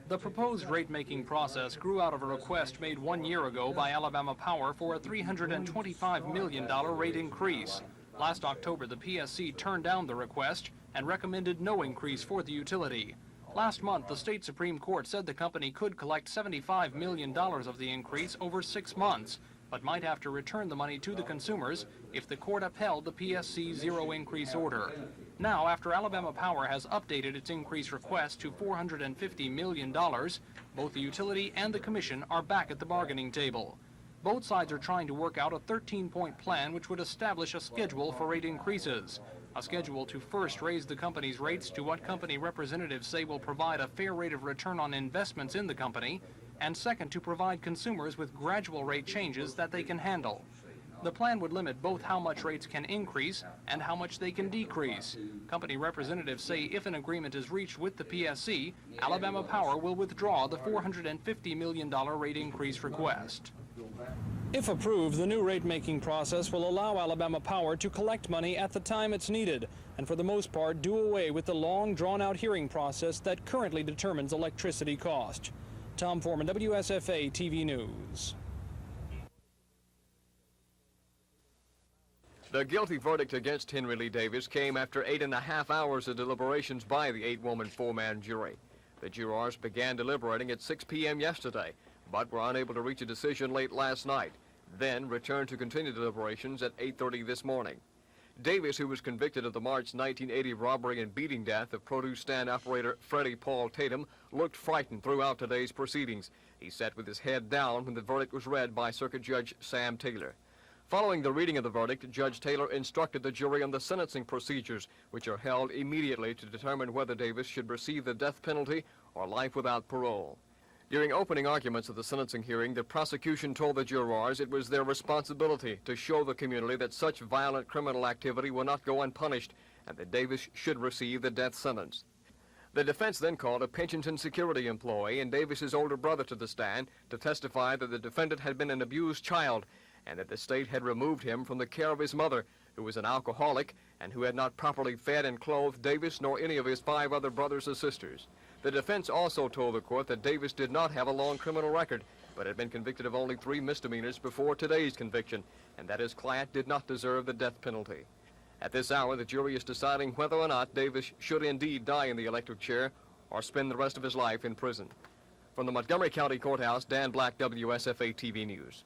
The proposed rate-making process grew out of a request made 1 year ago by Alabama Power for a $325 million rate increase. Last October, the PSC turned down the request and recommended no increase for the utility. Last month, the state Supreme Court said the company could collect $75 million of the increase over 6 months, but might have to return the money to the consumers if the court upheld the PSC zero increase order. Now, after Alabama Power has updated its increase request to $450 million, both the utility and the commission are back at the bargaining table. Both sides are trying to work out a 13-point plan which would establish a schedule for rate increases. A schedule to first raise the company's rates to what company representatives say will provide a fair rate of return on investments in the company, and second, to provide consumers with gradual rate changes that they can handle. The plan would limit both how much rates can increase and how much they can decrease. Company representatives say if an agreement is reached with the PSC, Alabama Power will withdraw the $450 million rate increase request. If approved, the new rate-making process will allow Alabama Power to collect money at the time it's needed, and for the most part do away with the long, drawn-out hearing process that currently determines electricity cost. Tom Foreman, WSFA TV News. The guilty verdict against Henry Lee Davis came after 8.5 hours of deliberations by the 8-woman, 4-man jury. The jurors began deliberating at 6 p.m. yesterday, but were unable to reach a decision late last night, then returned to continue deliberations at 8:30 this morning. Davis, who was convicted of the March 1980 robbery and beating death of produce stand operator Freddie Paul Tatum, looked frightened throughout today's proceedings. He sat with his head down when the verdict was read by Circuit Judge Sam Taylor. Following the reading of the verdict, Judge Taylor instructed the jury on the sentencing procedures, which are held immediately to determine whether Davis should receive the death penalty or life without parole. During opening arguments of the sentencing hearing, the prosecution told the jurors it was their responsibility to show the community that such violent criminal activity will not go unpunished and that Davis should receive the death sentence. The defense then called a Pensionton security employee and Davis's older brother to the stand to testify that the defendant had been an abused child and that the state had removed him from the care of his mother, who was an alcoholic and who had not properly fed and clothed Davis nor any of his 5 other brothers or sisters. The defense also told the court that Davis did not have a long criminal record, but had been convicted of only 3 misdemeanors before today's conviction, and that his client did not deserve the death penalty. At this hour, the jury is deciding whether or not Davis should indeed die in the electric chair or spend the rest of his life in prison. From the Montgomery County Courthouse, Dan Black, WSFA TV News.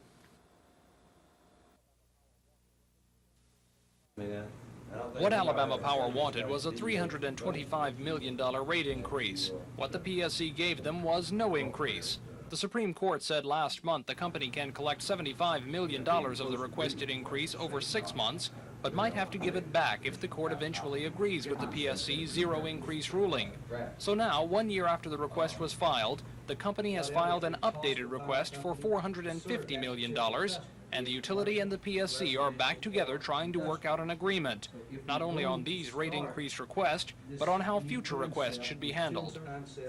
What Alabama Power wanted was a $325 million rate increase. What the PSC gave them was no increase. The Supreme Court said last month the company can collect $75 million of the requested increase over 6 months, but might have to give it back if the court eventually agrees with the PSC's zero increase ruling. So now, 1 year after the request was filed, the company has filed an updated request for $450 million, and the utility and the PSC are back together trying to work out an agreement, not only on these rate increase requests, but on how future requests should be handled.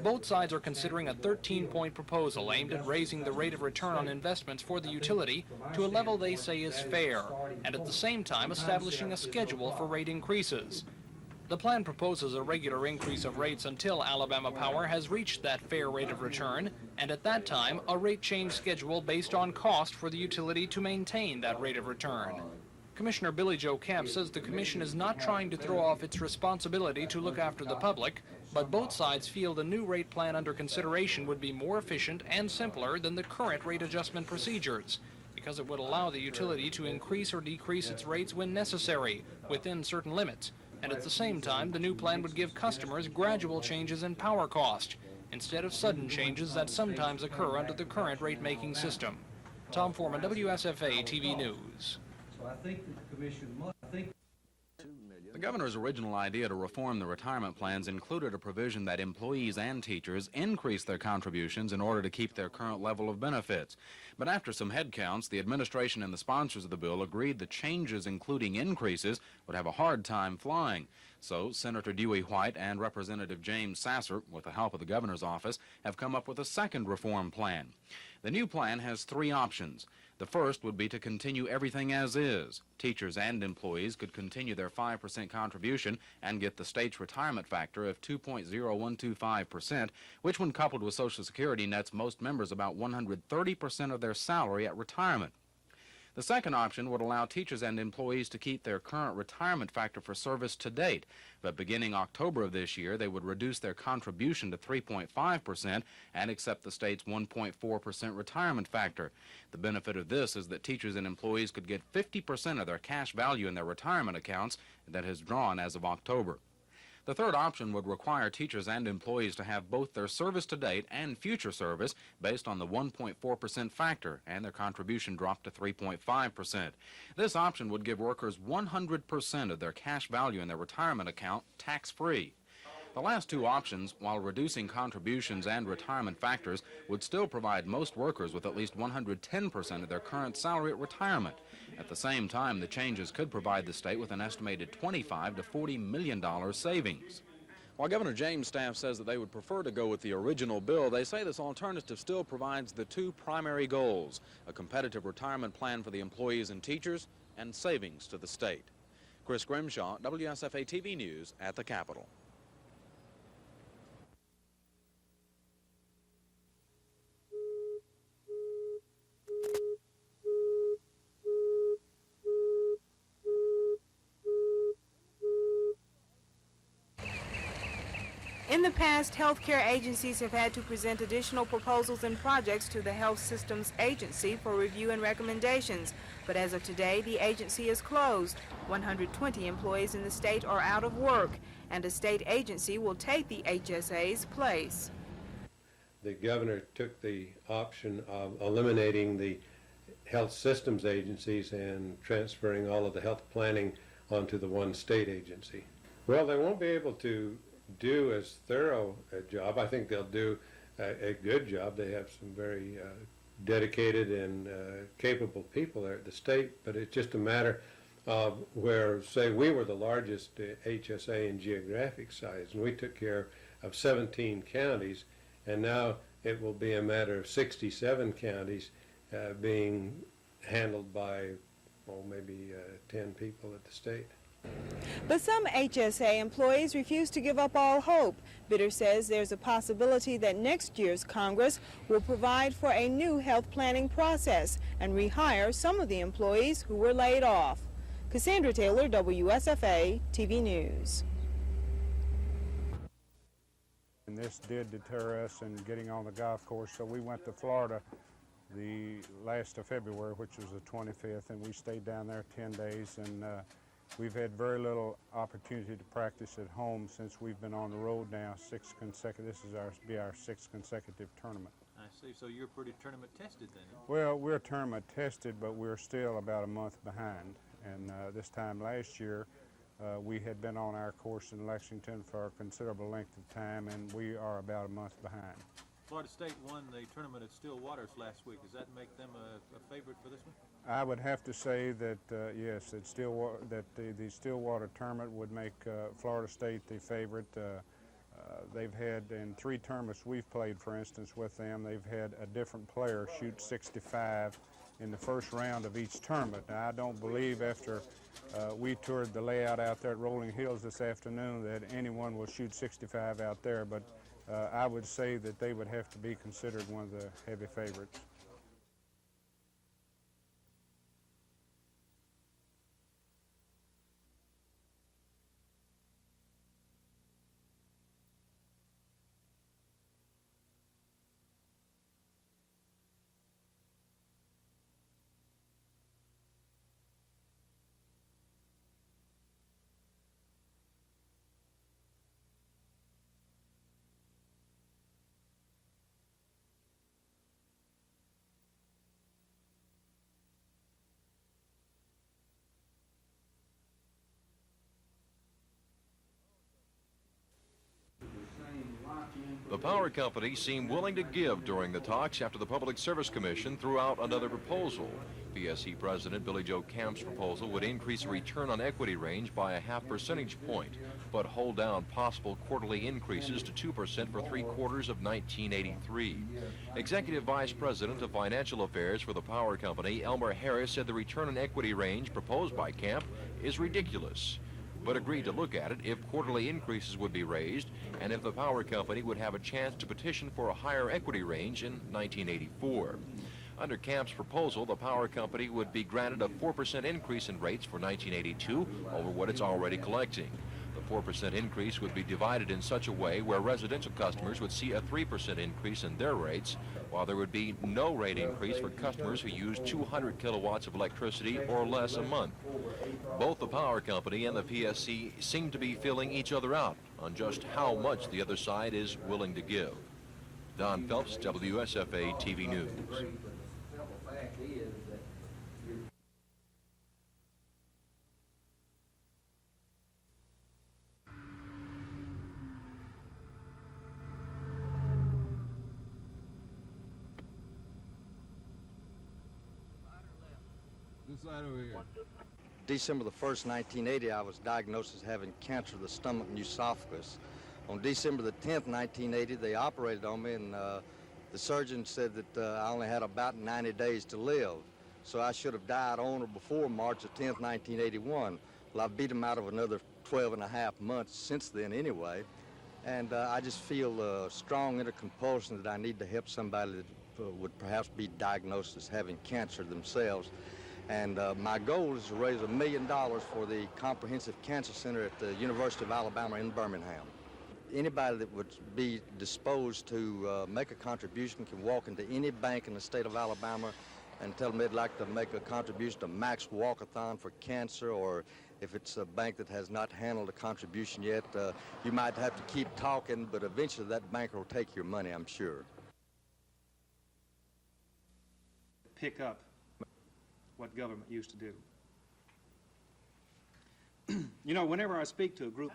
Both sides are considering a 13-point proposal aimed at raising the rate of return on investments for the utility to a level they say is fair, and at the same time establishing a schedule for rate increases. The plan proposes a regular increase of rates until Alabama Power has reached that fair rate of return, and at that time, a rate change schedule based on cost for the utility to maintain that rate of return. Commissioner Billy Joe Kemp says the commission is not trying to throw off its responsibility to look after the public, but both sides feel the new rate plan under consideration would be more efficient and simpler than the current rate adjustment procedures, because it would allow the utility to increase or decrease its rates when necessary, within certain limits. And at the same time, the new plan would give customers gradual changes in power cost, instead of sudden changes that sometimes occur under the current rate-making system. Tom Foreman, WSFA TV News. So I think that the commission must think. The governor's original idea to reform the retirement plans included a provision that employees and teachers increase their contributions in order to keep their current level of benefits. But after some head counts, the administration and the sponsors of the bill agreed the changes, including increases, would have a hard time flying. So Senator Dewey White and Representative James Sasser, with the help of the governor's office, have come up with a second reform plan. The new plan has three options. The first would be to continue everything as is. Teachers and employees could continue their 5% contribution and get the state's retirement factor of 2.0125%, which when coupled with Social Security nets most members about 130% of their salary at retirement. The second option would allow teachers and employees to keep their current retirement factor for service to date, but beginning October of this year, they would reduce their contribution to 3.5% and accept the state's 1.4% retirement factor. The benefit of this is that teachers and employees could get 50% of their cash value in their retirement accounts that has drawn as of October. The third option would require teachers and employees to have both their service to date and future service based on the 1.4% factor and their contribution dropped to 3.5%. This option would give workers 100% of their cash value in their retirement account tax-free. The last two options, while reducing contributions and retirement factors, would still provide most workers with at least 110% of their current salary at retirement. At the same time, the changes could provide the state with an estimated $25 to $40 million savings. While Governor James' staff says that they would prefer to go with the original bill, they say this alternative still provides the two primary goals: a competitive retirement plan for the employees and teachers, and savings to the state. Chris Grimshaw, WSFA TV News at the Capitol. In the past, healthcare agencies have had to present additional proposals and projects to the Health Systems Agency for review and recommendations. But as of today, the agency is closed. 120 employees in the state are out of work, and a state agency will take the HSA's place. The governor took the option of eliminating the health systems agencies and transferring all of the health planning onto the one state agency. Well, they won't be able to do as thorough a job. I think they'll do a good job. They have some very dedicated and capable people there at the state, but it's just a matter of where, say, we were the largest HSA in geographic size, and we took care of 17 counties, and now it will be a matter of 67 counties being handled by, well, maybe 10 people at the state. But some HSA employees refuse to give up all hope. Bitter says there's a possibility that next year's Congress will provide for a new health planning process and rehire some of the employees who were laid off. Cassandra Taylor, WSFA TV News. And this did deter us in getting on the golf course, so we went to Florida the last of February, which was the 25th, and we stayed down there 10 days, and we've had very little opportunity to practice at home since we've been on the road now this is our sixth consecutive tournament. I see. So you're pretty tournament tested then? Well, we're tournament tested, but we're still about a month behind. And this time last year, we had been on our course in Lexington for a considerable length of time, and we are about a month behind. Florida State won the tournament at Still Waters last week. Does that make them a favorite for this one? I would have to say that, yes, that the Stillwater tournament would make Florida State the favorite. They've had, in 3 tournaments we've played, for instance, with them, they've had a different player shoot 65 in the first round of each tournament. Now, I don't believe after we toured the layout out there at Rolling Hills this afternoon that anyone will shoot 65 out there, but I would say that they would have to be considered one of the heavy favorites. power companies seem willing to give during the talks after the Public Service Commission threw out another proposal. PSC President Billy Joe Camp's proposal would increase the return on equity range by a half percentage point, but hold down possible quarterly increases to 2% for 3 quarters of 1983. Executive Vice President of Financial Affairs for the power company, Elmer Harris, said the return on equity range proposed by Camp is ridiculous, but agreed to look at it if quarterly increases would be raised and if the power company would have a chance to petition for a higher equity range in 1984. Under Camp's proposal, the power company would be granted a 4% increase in rates for 1982 over what it's already collecting. The 4% increase would be divided in such a way where residential customers would see a 3% increase in their rates, while there would be no rate increase for customers who use 200 kilowatts of electricity or less a month. Both the power company and the PSC seem to be filling each other out on just how much the other side is willing to give. Don Phelps, WSFA TV News. December the 1st, 1980, I was diagnosed as having cancer of the stomach and esophagus. On December the 10th, 1980, they operated on me, and the surgeon said that I only had about 90 days to live. So I should have died on or before March the 10th, 1981. Well, I've beat them out of another 12 and a half months since then anyway. And I just feel a strong inner compulsion that I need to help somebody that would perhaps be diagnosed as having cancer themselves. And my goal is to raise $1 million for the Comprehensive Cancer Center at the University of Alabama in Birmingham. Anybody that would be disposed to make a contribution can walk into any bank in the state of Alabama and tell them they'd like to make a contribution to Max Walkathon for cancer, or if it's a bank that has not handled a contribution yet, you might have to keep talking, but eventually that banker will take your money, I'm sure. Pick up what government used to do. You know, whenever I speak to a group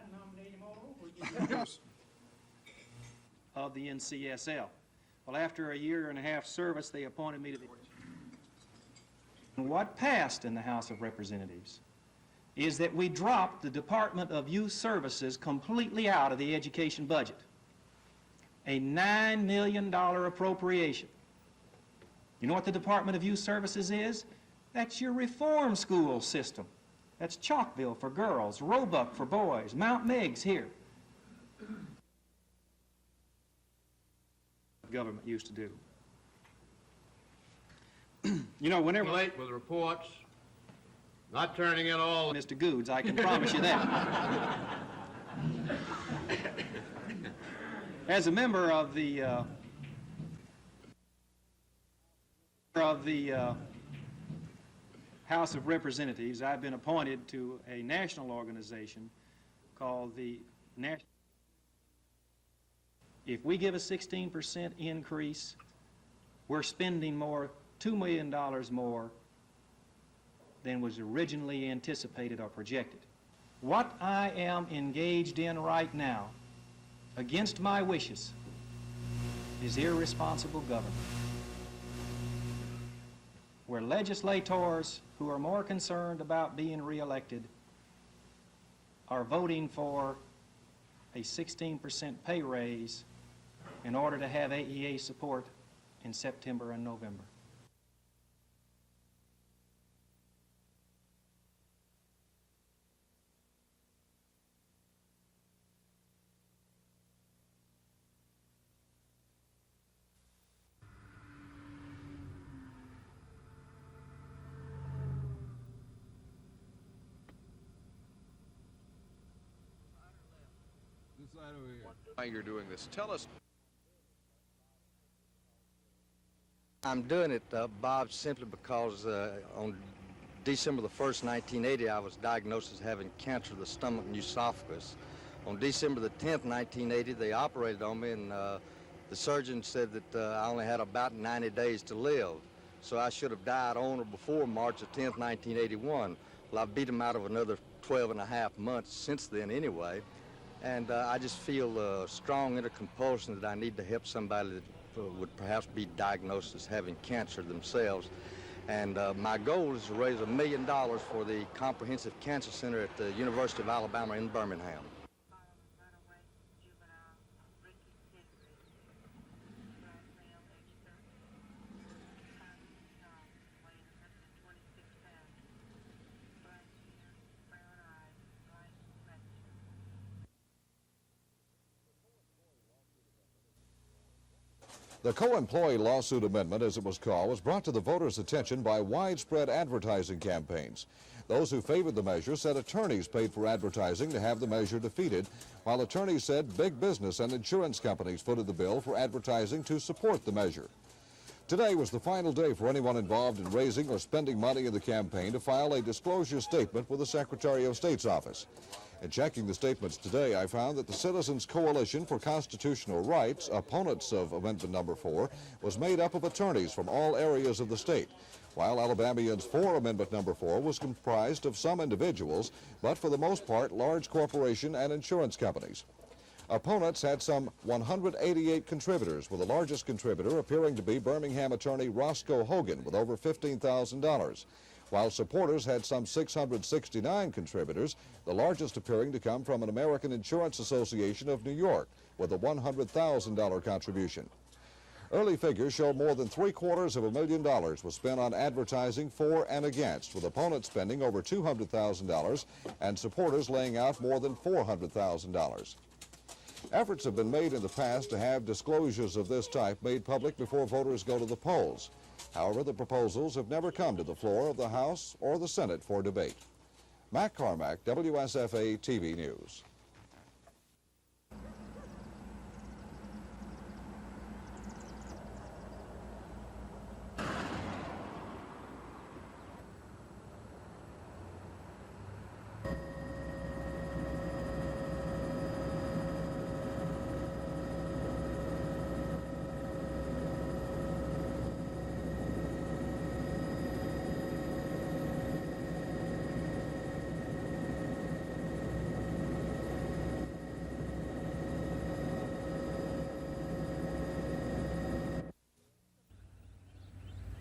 of the NCSL, well, after a year and a half service, they appointed me to the... And what passed in the House of Representatives is that we dropped the Department of Youth Services completely out of the education budget. A $9 million appropriation. You know what the Department of Youth Services is? That's your reform school system. That's Chalkville for girls, Roebuck for boys, Mount Meigs here. Government used to do. You know, whenever... Late with reports, not turning in all... Mr. Goods, I can promise you that. As a member of the House of Representatives, I've been appointed to a national organization called the National... If we give a 16% increase, we're spending more, $2 million more than was originally anticipated or projected. What I am engaged in right now, against my wishes, is irresponsible government, where legislators who are more concerned about being reelected are voting for a 16% pay raise in order to have AEA support in September and November. Why you're doing this? Tell us. I'm doing it, Bob, simply because on December the 1st, 1980, I was diagnosed as having cancer of the stomach and esophagus. On December the 10th, 1980, they operated on me, and the surgeon said that I only had about 90 days to live. So I should have died on or before March the 10th, 1981. Well, I've beat them out of another 12 and a half months since then anyway. And I just feel a strong inner compulsion that I need to help somebody that would perhaps be diagnosed as having cancer themselves. And my goal is to raise $1 million for the Comprehensive Cancer Center at the University of Alabama in Birmingham. The co-employee lawsuit amendment, as it was called, was brought to the voters' attention by widespread advertising campaigns. Those who favored the measure said attorneys paid for advertising to have the measure defeated, while attorneys said big business and insurance companies footed the bill for advertising to support the measure. Today was the final day for anyone involved in raising or spending money in the campaign to file a disclosure statement with the Secretary of State's office. In checking the statements today, I found that the Citizens Coalition for Constitutional Rights, opponents of Amendment Number 4, was made up of attorneys from all areas of the state, while Alabamians for Amendment Number 4 was comprised of some individuals, but for the most part large corporation and insurance companies. Opponents had some 188 contributors, with the largest contributor appearing to be Birmingham attorney Roscoe Hogan with over $15,000. While supporters had some 669 contributors, the largest appearing to come from an American Insurance Association of New York with a $100,000 contribution. Early figures show more than $750,000 was spent on advertising for and against, with opponents spending over $200,000 and supporters laying out more than $400,000. Efforts have been made in the past to have disclosures of this type made public before voters go to the polls. However, the proposals have never come to the floor of the House or the Senate for debate. Mac Carmack, WSFA TV News.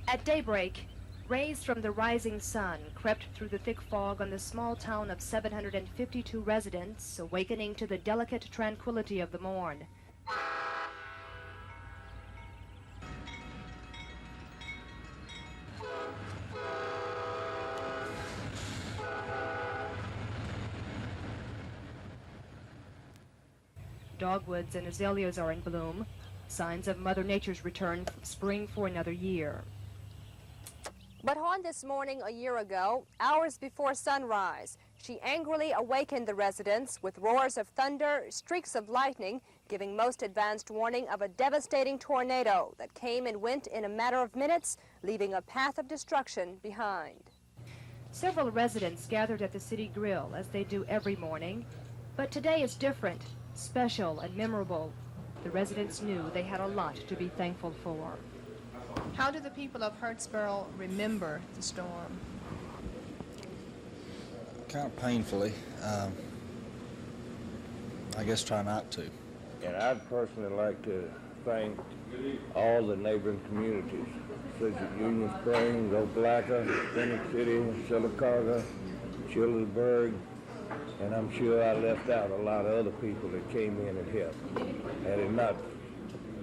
At daybreak, rays from the rising sun crept through the thick fog on the small town of 752 residents, awakening to the delicate tranquility of the morn. Dogwoods and azaleas are in bloom, signs of Mother Nature's return from spring for another year. But on this morning a year ago, hours before sunrise, she angrily awakened the residents with roars of thunder, streaks of lightning, giving most advanced warning of a devastating tornado that came and went in a matter of minutes, leaving a path of destruction behind. Several residents gathered at the city grill, as they do every morning, but today is different, special and memorable. The residents knew they had a lot to be thankful for. How do the people of Hurtsboro remember the storm? Kind of painfully. I guess try not to. And I'd personally like to thank all the neighboring communities, such as Union Springs, Opelika, Phoenix City, Sylacauga, Childersburg, and I'm sure I left out a lot of other people that came in and helped. Had it not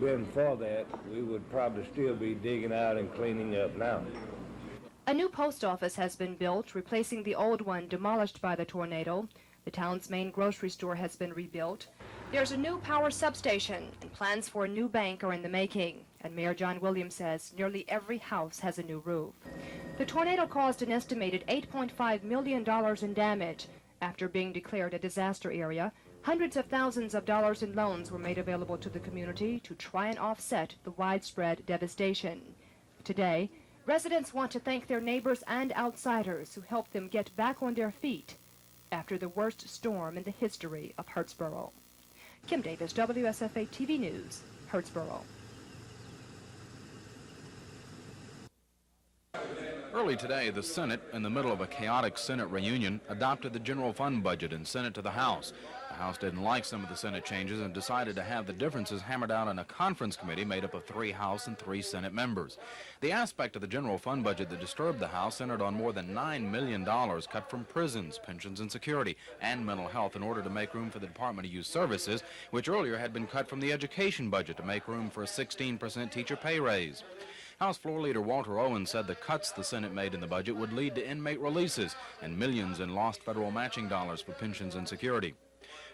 been for that, we would probably still be digging out and cleaning up now. A new post office has been built, replacing the old one demolished by the tornado. The town's main grocery store has been rebuilt. There's a new power substation, and plans for a new bank are in the making. And Mayor John Williams says nearly every house has a new roof. The tornado caused an estimated $8.5 million in damage. After being declared a disaster area, hundreds of thousands of dollars in loans were made available to the community to try and offset the widespread devastation. Today, residents want to thank their neighbors and outsiders who helped them get back on their feet after the worst storm in the history of Hurtsboro. Kim Davis, WSFA TV News, Hurtsboro. Early today, the Senate, in the middle of a chaotic Senate reunion, adopted the general fund budget and sent it to the House. The House didn't like some of the Senate changes and decided to have the differences hammered out in a conference committee made up of 3 House and 3 Senate members. The aspect of the general fund budget that disturbed the House centered on more than $9 million cut from prisons, pensions and security, and mental health in order to make room for the Department of Youth Services, which earlier had been cut from the education budget to make room for a 16% teacher pay raise. House Floor Leader Walter Owen said the cuts the Senate made in the budget would lead to inmate releases and millions in lost federal matching dollars for pensions and security.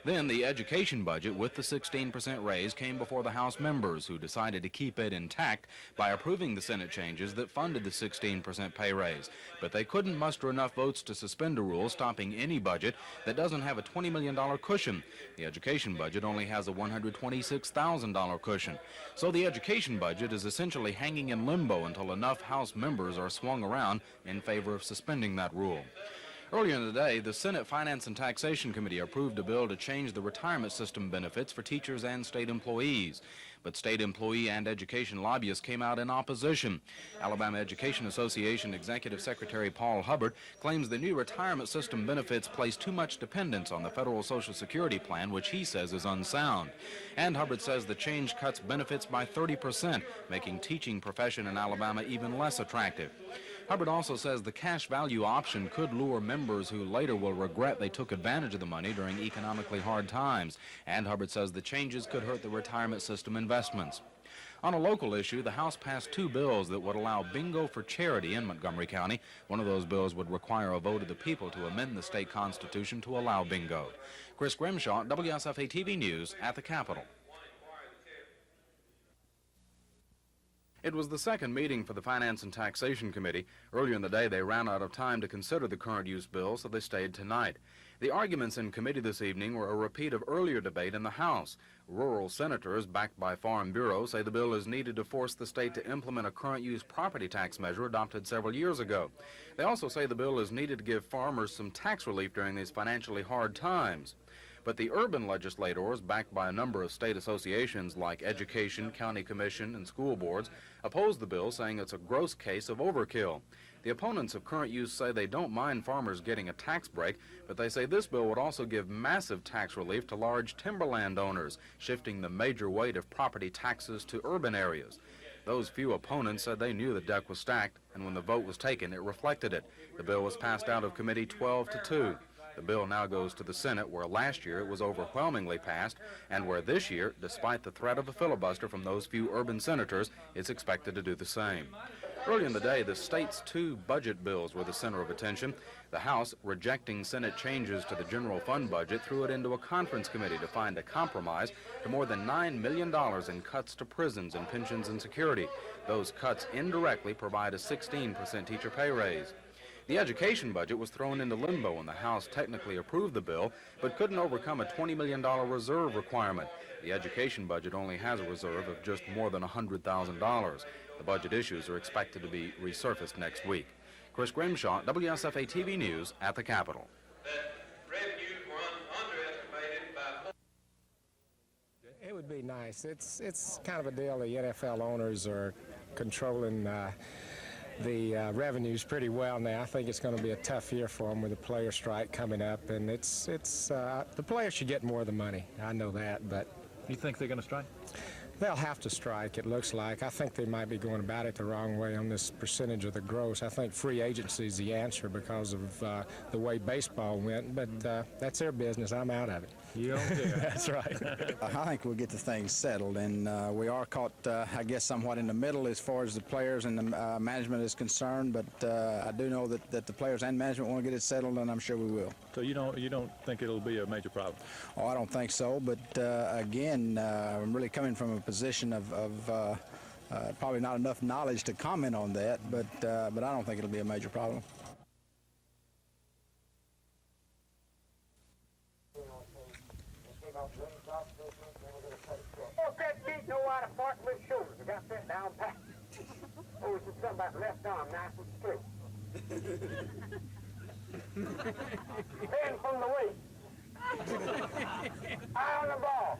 Then the education budget with the 16% raise came before the House members, who decided to keep it intact by approving the Senate changes that funded the 16% pay raise. But they couldn't muster enough votes to suspend a rule stopping any budget that doesn't have a $20 million cushion. The education budget only has a $126,000 cushion. So the education budget is essentially hanging in limbo until enough House members are swung around in favor of suspending that rule. Earlier in the day, the Senate Finance and Taxation Committee approved a bill to change the retirement system benefits for teachers and state employees. But state employee and education lobbyists came out in opposition. Alabama Education Association Executive Secretary Paul Hubbard claims the new retirement system benefits place too much dependence on the federal Social Security plan, which he says is unsound. And Hubbard says the change cuts benefits by 30%, making teaching profession in Alabama even less attractive. Hubbard also says the cash value option could lure members who later will regret they took advantage of the money during economically hard times. And Hubbard says the changes could hurt the retirement system investments. On a local issue, the House passed 2 bills that would allow bingo for charity in Montgomery County. One of those bills would require a vote of the people to amend the state constitution to allow bingo. Chris Grimshaw, WSFA TV News at the Capitol. It was the second meeting for the Finance and Taxation Committee. Earlier in the day, they ran out of time to consider the current use bill, so they stayed tonight. The arguments in committee this evening were a repeat of earlier debate in the House. Rural senators, backed by Farm Bureau, say the bill is needed to force the state to implement a current use property tax measure adopted several years ago. They also say the bill is needed to give farmers some tax relief during these financially hard times. But the urban legislators, backed by a number of state associations like Education, County Commission, and school boards, oppose the bill, saying it's a gross case of overkill. The opponents of current use say they don't mind farmers getting a tax break, but they say this bill would also give massive tax relief to large timberland owners, shifting the major weight of property taxes to urban areas. Those few opponents said they knew the deck was stacked, and when the vote was taken, it reflected it. The bill was passed out of committee 12-2. The bill now goes to the Senate, where last year it was overwhelmingly passed, and where this year, despite the threat of a filibuster from those few urban senators, it's expected to do the same. Early in the day, the state's 2 budget bills were the center of attention. The House, rejecting Senate changes to the general fund budget, threw it into a conference committee to find a compromise for more than $9 million in cuts to prisons and pensions and security. Those cuts indirectly provide a 16% teacher pay raise. The education budget was thrown into limbo when the House technically approved the bill, but couldn't overcome a $20 million reserve requirement. The education budget only has a reserve of just more than $100,000. The budget issues are expected to be resurfaced next week. Chris Grimshaw, WSFA TV News at the Capitol. It would be nice. It's kind of a deal. The NFL owners are controlling the revenues pretty well now. I think it's going to be a tough year for them with the player strike coming up, and the players should get more of the money. I know that, but you think they're going to strike? They'll have to strike, it looks like. I think they might be going about it the wrong way on this percentage of the gross. I think free agency is the answer because of the way baseball went, but that's their business. I'm out of it. You don't care. That's right. I think we'll get the things settled, and we are caught, I guess, somewhat in the middle as far as the players and the management is concerned, but I do know that the players and management want to get it settled, and I'm sure we will. So you don't think it'll be a major problem? Oh, I don't think so, but again, I'm really coming from a position of probably not enough knowledge to comment on that, but I don't think it'll be a major problem. Know how to fart with shoulders. I got that down pat. Oh, it's something about the left arm, nice and straight. Stand from the waist. Eye on the ball.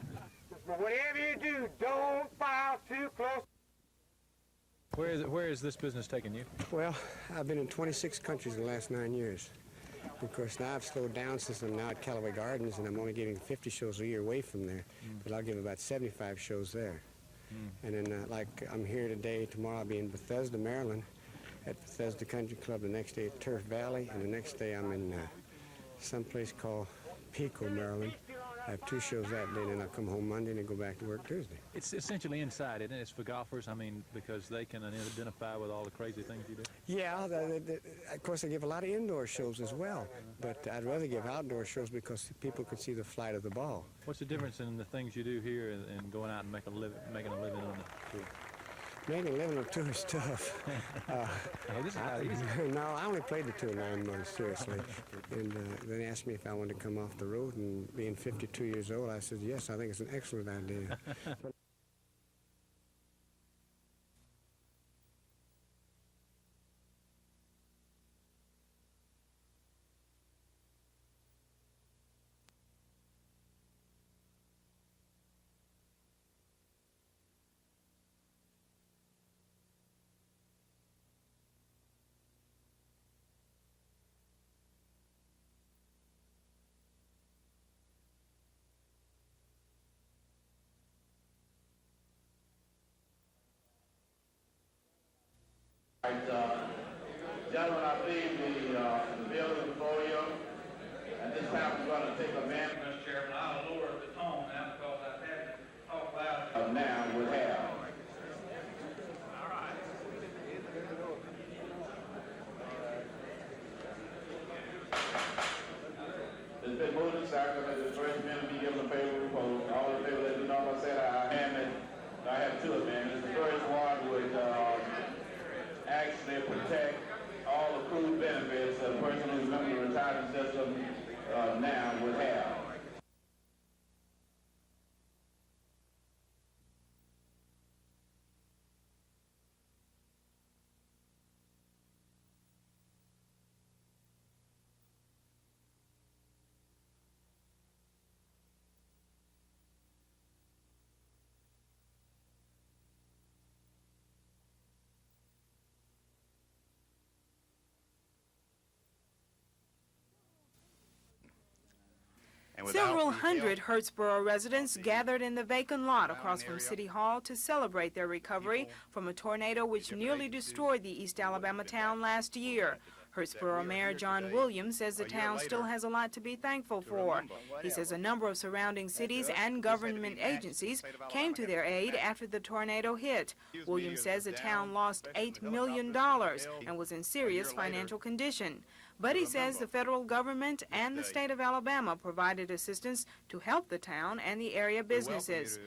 But whatever you do, don't foul too close. Where is this business taking you? Well, I've been in 26 countries in the last 9 years. Of course, now I've slowed down since I'm now at Callaway Gardens, and I'm only giving 50 shows a year away from there. But I'll give about 75 shows there. And then, like, I'm here today. Tomorrow I'll be in Bethesda, Maryland, at Bethesda Country Club. The next day at Turf Valley, and the next day I'm in someplace called Pico, Maryland. I have 2 shows that day, and then I'll come home Monday and then go back to work Tuesday. It's essentially inside, isn't it? It's for golfers, I mean, because they can identify with all the crazy things you do. Yeah, of course I give a lot of indoor shows as well, but I'd rather give outdoor shows because people can see the flight of the ball. What's the difference in the things you do here and going out and making a living on the tour? Making a living on tour is tough. This is not easy. No, I only played the tour 9 months, seriously. And then they asked me if I wanted to come off the road, and being 52 years old, I said, yes, I think it's an excellent idea. Gentlemen, I believe the building before you, and this time we're going to take a man. Mr. Chairman, I'll lower the tone now because I've had to talk loud. Now we have. All right. It's been moved and seconded that the first amendment be given a favorable vote. All in favor, let me know by saying aye. I have 2 amendments. The first one would actually protect all accrued benefits that a person who's a member of the retirement system now would have. Several hundred Hurtsboro residents gathered in the vacant lot across from City Hall to celebrate their recovery from a tornado which nearly destroyed the East Alabama town last year. Hurtsboro Mayor John Williams says the town still has a lot to be thankful for. He says a number of surrounding cities and government agencies came to their aid after the tornado hit. Williams says the town lost $8 million and was in serious financial condition. But he says the federal government and the state of Alabama provided assistance to help the town and the area businesses.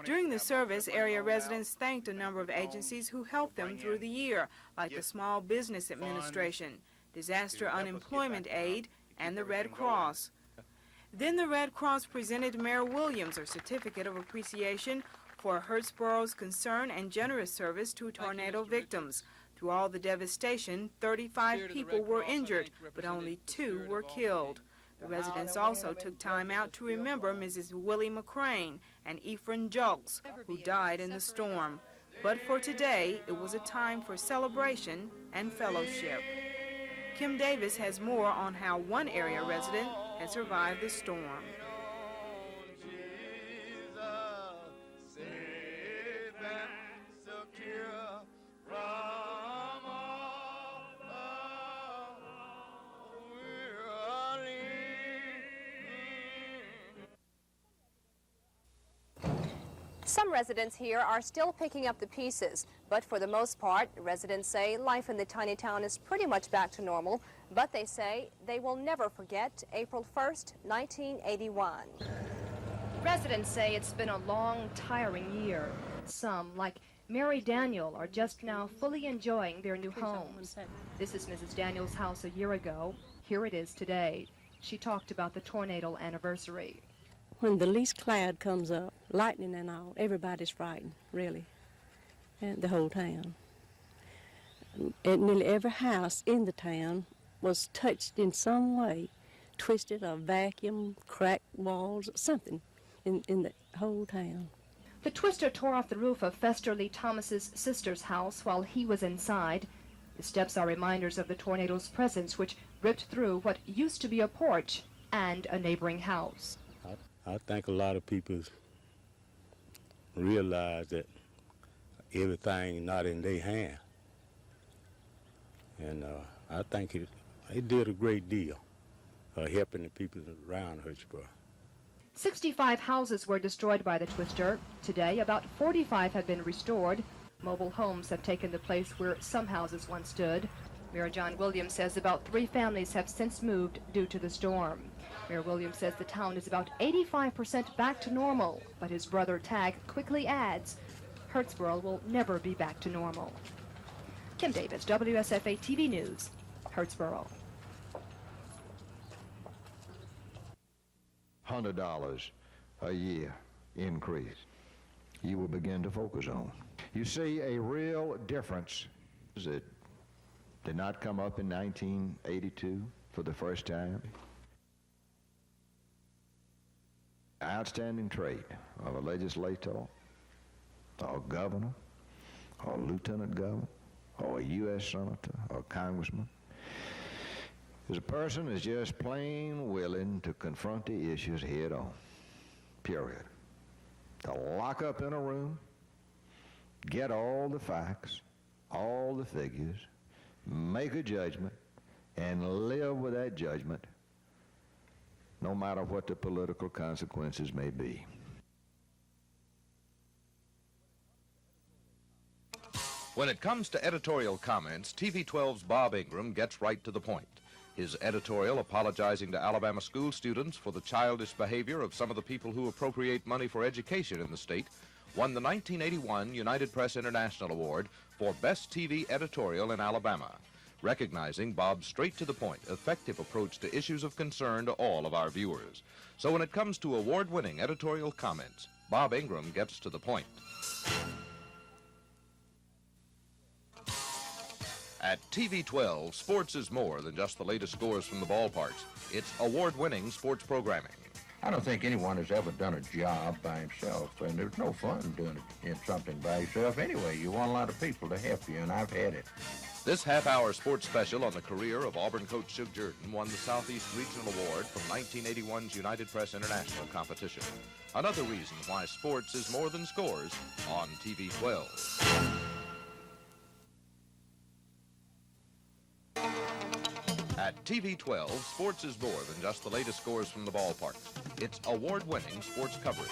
During the service, area residents thanked a number of agencies who helped them through the year, like the Small Business Administration, Disaster Unemployment Aid, and the Red Cross. Then the Red Cross presented Mayor Williams a certificate of appreciation for Hurtsboro's concern and generous service to tornado victims. Through all the devastation, 35 people were injured, but only 2 were killed. The residents also took time out to remember Mrs. Willie McCrane and Ephraim Julks, who died in the storm. But for today, it was a time for celebration and fellowship. Kim Davis has more on how one area resident has survived the storm. Some residents here are still picking up the pieces, but for the most part, residents say life in the tiny town is pretty much back to normal, but they say they will never forget April 1st, 1981. Residents say it's been a long, tiring year. Some, like Mary Daniel, are just now fully enjoying their new homes. This is Mrs. Daniel's house a year ago. Here it is today. She talked about the tornado anniversary. When the least cloud comes up, lightning and all, everybody's frightened, really, and the whole town. And nearly every house in the town was touched in some way, twisted, a vacuum, cracked walls, something in the whole town. The twister tore off the roof of Fester Lee Thomas's sister's house while he was inside. The steps are reminders of the tornado's presence, which ripped through what used to be a porch and a neighboring house. I think a lot of people realize that everything not in their hand. And I think it did a great deal helping the people around Hurtsboro. 65 houses were destroyed by the twister. Today, about 45 have been restored. Mobile homes have taken the place where some houses once stood. Mayor John Williams says about 3 families have since moved due to the storm. Mayor Williams says the town is about 85% back to normal, but his brother Tag quickly adds, Hurtsboro will never be back to normal. Kim Davis, WSFA TV News, Hurtsboro. $100 a year increase you will begin to focus on. You see a real difference. It did not come up in 1982 for the first time. Outstanding trait of a legislator or governor or lieutenant governor or a U.S. senator or congressman is a person is just plain willing to confront the issues head on, period. To lock up in a room, get all the facts, all the figures, make a judgment, and live with that judgment no matter what the political consequences may be. When it comes to editorial comments, TV 12's Bob Ingram gets right to the point. His editorial apologizing to Alabama school students for the childish behavior of some of the people who appropriate money for education in the state won the 1981 United Press International Award for Best TV Editorial in Alabama, recognizing Bob's straight-to-the-point, effective approach to issues of concern to all of our viewers. So when it comes to award-winning editorial comments, Bob Ingram gets to the point. At TV 12, sports is more than just the latest scores from the ballparks. It's award-winning sports programming. I don't think anyone has ever done a job by himself, and there's no fun doing something by yourself anyway. You want a lot of people to help you, and I've had it. This half-hour sports special on the career of Auburn coach Shug Jordan won the Southeast Regional Award from 1981's United Press International competition. Another reason why sports is more than scores on TV 12. At TV 12, sports is more than just the latest scores from the ballparks. It's award-winning sports coverage.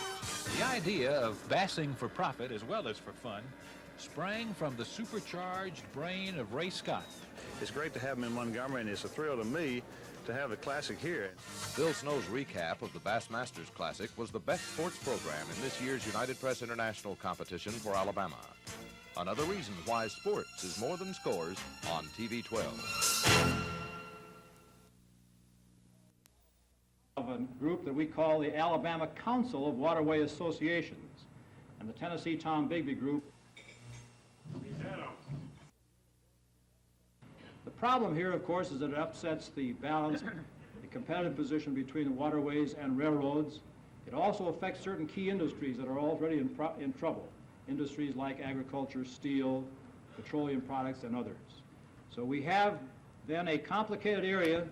The idea of bassing for profit as well as for fun sprang from the supercharged brain of Ray Scott. It's great to have him in Montgomery, and it's a thrill to me to have the Classic here. Bill Snow's recap of the Bassmasters Classic was the best sports program in this year's United Press International competition for Alabama. Another reason why sports is more than scores on TV 12. Of a group that we call the Alabama Council of Waterway Associations, and the Tennessee Tom Bigby Group. The problem here, of course, is that it upsets the balance, the competitive position between the waterways and railroads. It also affects certain key industries that are already in trouble, industries like agriculture, steel, petroleum products, and others. So we have then a complicated area,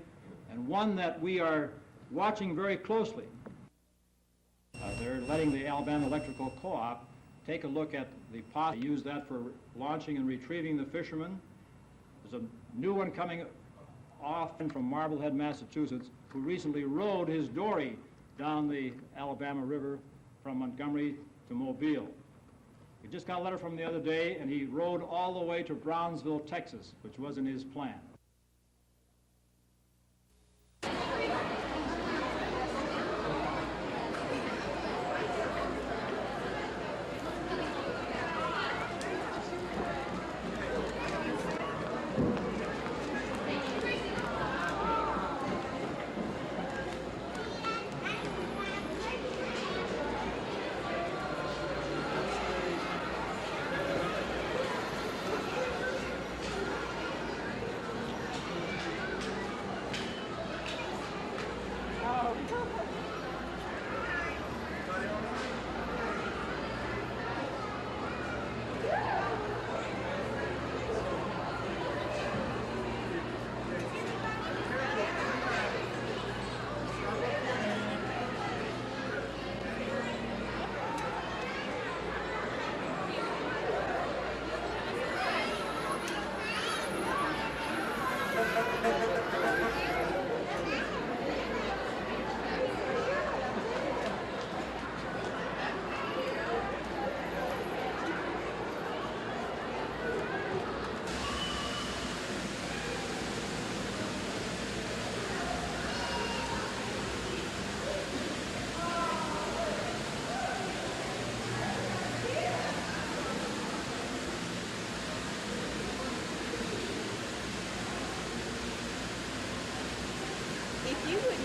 and one that we are watching very closely. They're letting the Alabama Electrical Co-op take a look at the pot, use that for launching and retrieving the fishermen. There's a new one coming off from Marblehead, Massachusetts, who recently rowed his dory down the Alabama River from Montgomery to Mobile. We just got a letter from him the other day, and he rowed all the way to Brownsville, Texas, which wasn't his plan.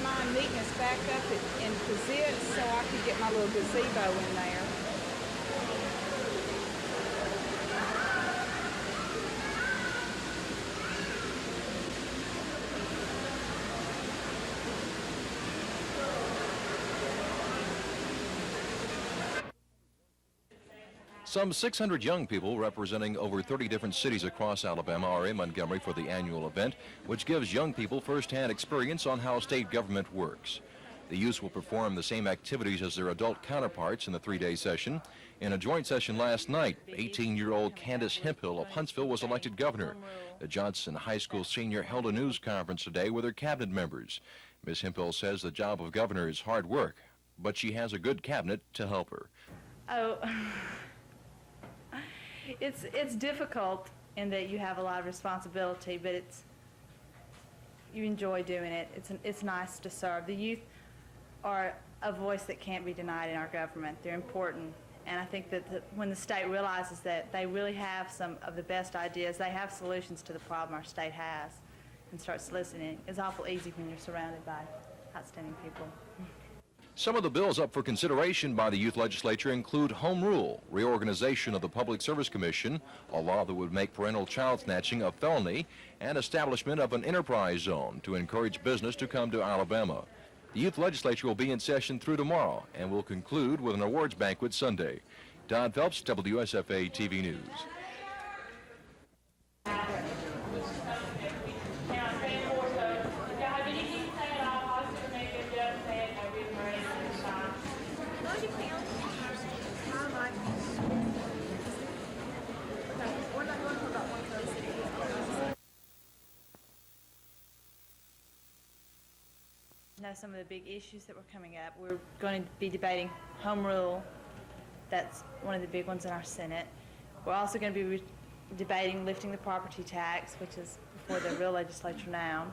mind meeting us back up in Kazit so I could get my little gazebo in there. Some 600 young people representing over 30 different cities across Alabama are in Montgomery for the annual event, which gives young people first-hand experience on how state government works. The youth will perform the same activities as their adult counterparts in the three-day session. In a joint session last night, 18-year-old Candace Hemphill of Huntsville was elected governor. The Johnson High School senior held a news conference today with her cabinet members. Ms. Hemphill says the job of governor is hard work, but she has a good cabinet to help her. Oh, it's difficult in that you have a lot of responsibility, but you enjoy doing it. It's nice to serve. The youth are a voice that can't be denied in our government. They're important, and I think that when the state realizes that they really have some of the best ideas, they have solutions to the problem our state has, and starts listening, it's awful easy when you're surrounded by outstanding people. Some of the bills up for consideration by the youth legislature include home rule, reorganization of the Public Service Commission, a law that would make parental child snatching a felony, and establishment of an enterprise zone to encourage business to come to Alabama. The youth legislature will be in session through tomorrow and will conclude with an awards banquet Sunday. Don Phelps, WSFA TV News. Know some of the big issues that were coming up. We're going to be debating home rule. That's one of the big ones in our Senate. We're also going to be debating lifting the property tax, which is before the real legislature now.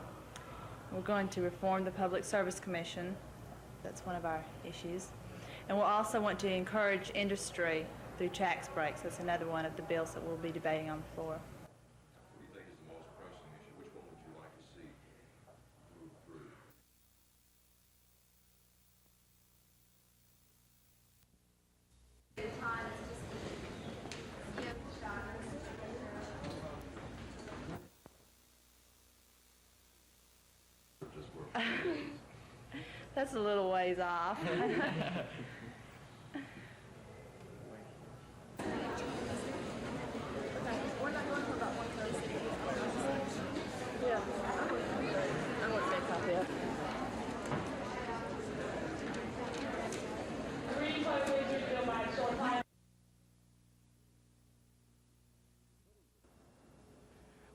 We're going to reform the Public Service Commission. That's one of our issues. And we'll also want to encourage industry through tax breaks. That's another one of the bills that we'll be debating on the floor. What do you think is the most pressing issue? Which one would you like to see move through? That's a little ways off.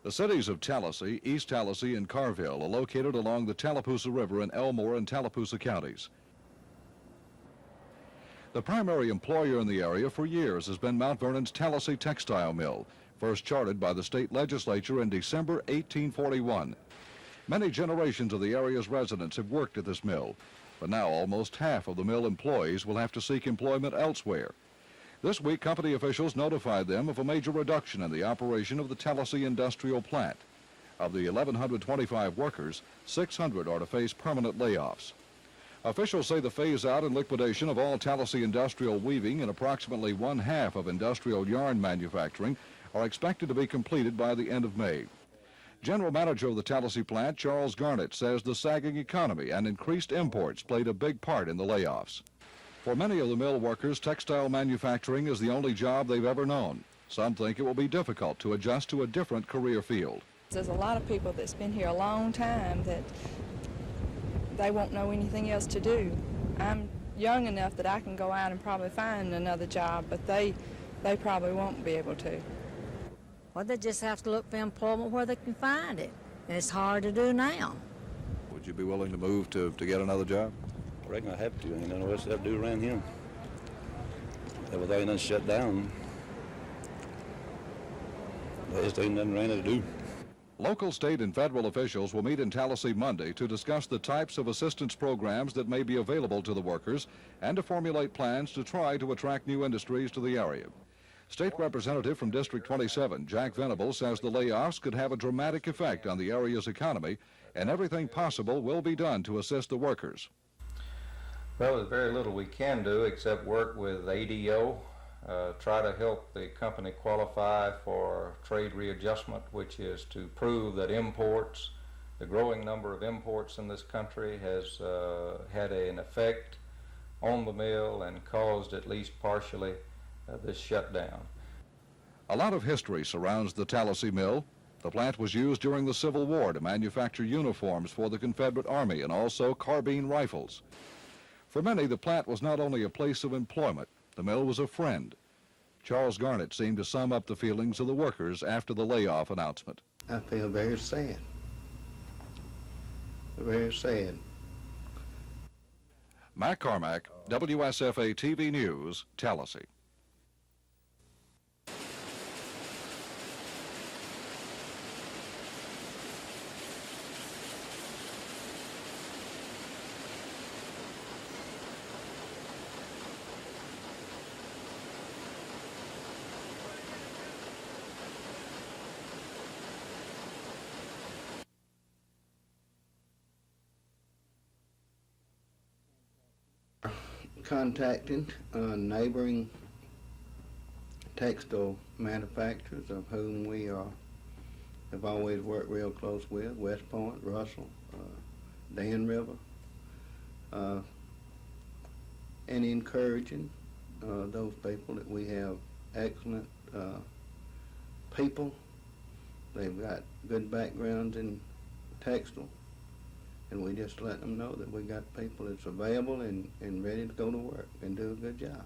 The cities of Tallahassee, East Tallahassee, and Carville are located along the Tallapoosa River in Elmore and Tallapoosa counties. The primary employer in the area for years has been Mount Vernon's Tallahassee Textile Mill, first chartered by the state legislature in December 1841. Many generations of the area's residents have worked at this mill, but now almost half of the mill employees will have to seek employment elsewhere. This week, company officials notified them of a major reduction in the operation of the Tallahassee industrial plant. Of the 1,125 workers, 600 are to face permanent layoffs. Officials say the phase-out and liquidation of all Tallahassee industrial weaving and approximately one-half of industrial yarn manufacturing are expected to be completed by the end of May. General Manager of the Tallahassee plant, Charles Garnett, says the sagging economy and increased imports played a big part in the layoffs. For many of the mill workers, textile manufacturing is the only job they've ever known. Some think it will be difficult to adjust to a different career field. There's a lot of people that's been here a long time that they won't know anything else to do. I'm young enough that I can go out and probably find another job, but they probably won't be able to. Well, they just have to look for employment where they can find it, and it's hard to do now. Would you be willing to move to get another job? I reckon I have to. Ain't nothing else to do around here. Everything done shut down. There just ain't nothing around here to do. Local, state, and federal officials will meet in Tallahassee Monday to discuss the types of assistance programs that may be available to the workers and to formulate plans to try to attract new industries to the area. State Representative from District 27, Jack Venable, says the layoffs could have a dramatic effect on the area's economy, and everything possible will be done to assist the workers. Well, there's very little we can do except work with ADO, try to help the company qualify for trade readjustment, which is to prove that imports, the growing number of imports in this country has had an effect on the mill and caused at least partially this shutdown. A lot of history surrounds the Tallahassee Mill. The plant was used during the Civil War to manufacture uniforms for the Confederate Army and also carbine rifles. For many, the plant was not only a place of employment, the mill was a friend. Charles Garnett seemed to sum up the feelings of the workers after the layoff announcement. I feel very sad. Very sad. Mac Carmack, WSFA TV News, Tallahassee. Contacting neighboring textile manufacturers, of whom we have always worked real close with, West Point, Russell, Dan River, and encouraging those people that we have excellent people. They've got good backgrounds in textile. And we just let them know that we got people that's available and ready to go to work and do a good job.